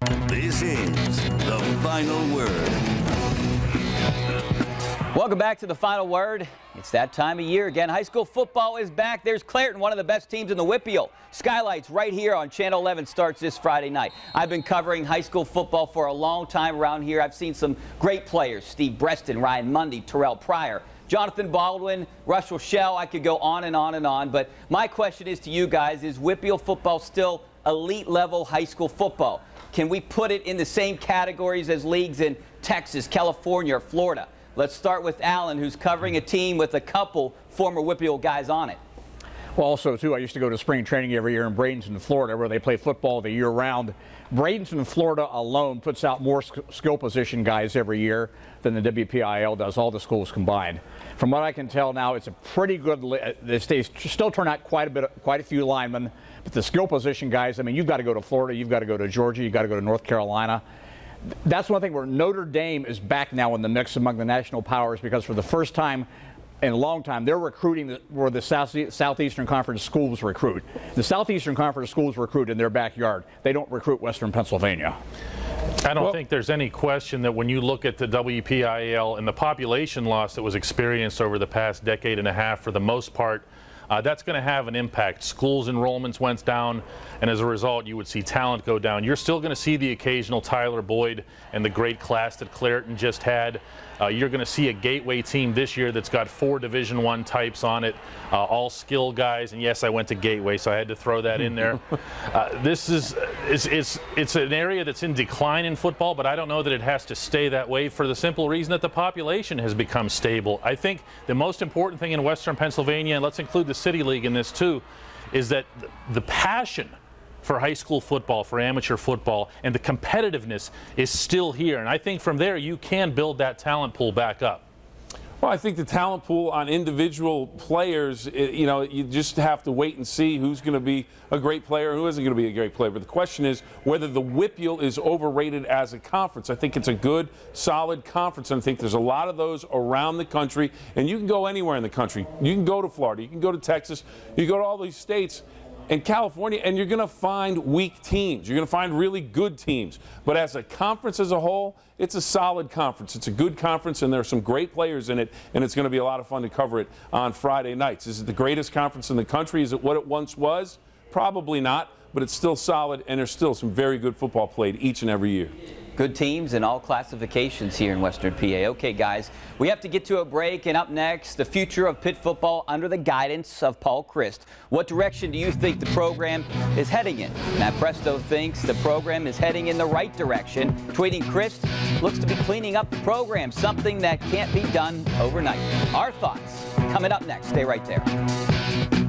This is The Final Word. Welcome back to The Final Word. It's that time of year again. High school football is back. There's Clairton, one of the best teams in the WPIAL. Skylights right here on Channel 11 starts this Friday night. I've been covering high school football for a long time around here. I've seen some great players. Steve Breston, Ryan Mundy, Terrell Pryor, Jonathan Baldwin, Russell Shell. I could go on and on and on. But my question is to you guys, is WPIAL football still elite level high school football? Can we put it in the same categories as leagues in Texas, California, or Florida? Let's start with Alan, who's covering a team with a couple former WPIAL guys on it. Well, also, too, I used to go to spring training every year in Bradenton, Florida, where they play football the year round. Bradenton, Florida alone puts out more skill position guys every year than the WPIAL does, all the schools combined. From what I can tell now, it's a pretty good they still turn out quite a few linemen, but the skill position guys, I mean, you've got to go to Florida, you've got to go to Georgia, you've got to go to North Carolina. That's one thing where Notre Dame is back now in the mix among the national powers, because for the first time in a long time, they're recruiting where the Southeastern Conference schools recruit. The Southeastern Conference schools recruit in their backyard. They don't recruit Western Pennsylvania. I don't think there's any question that when you look at the WPIAL and the population loss that was experienced over the past decade and a half, for the most part, that's going to have an impact. Schools enrollments went down, and as a result, you would see talent go down. You're still going to see the occasional Tyler Boyd and the great class that Clairton just had. You're going to see a Gateway team this year that's got 4 Division I types on it, all skill guys. And yes, I went to Gateway, so I had to throw that in there. This is it's an area that's in decline in football, but I don't know that it has to stay that way for the simple reason that the population has become stable. I think the most important thing in Western Pennsylvania, and let's include the City League in this too, is that the passion for high school football, for amateur football, and the competitiveness is still here. And I think from there you can build that talent pool back up. Well, I think the talent pool on individual players, you know, you just have to wait and see who's going to be a great player and who isn't going to be a great player. But the question is whether the WPIAL is overrated as a conference. I think it's a good, solid conference, and I think there's a lot of those around the country. And you can go anywhere in the country. You can go to Florida. You can go to Texas. You go to all these states in California, and you're going to find weak teams. You're going to find really good teams. But as a conference as a whole, it's a solid conference. It's a good conference, and there are some great players in it, and it's going to be a lot of fun to cover it on Friday nights. Is it the greatest conference in the country? Is it what it once was? Probably not, but it's still solid, and there's still some very good football played each and every year. Good teams in all classifications here in Western PA. Okay, guys, we have to get to a break, and up next, the future of Pitt football under the guidance of Paul Christ. What direction do you think the program is heading in? Matt Presto thinks the program is heading in the right direction. Tweeting Christ looks to be cleaning up the program, something that can't be done overnight. Our thoughts coming up next. Stay right there.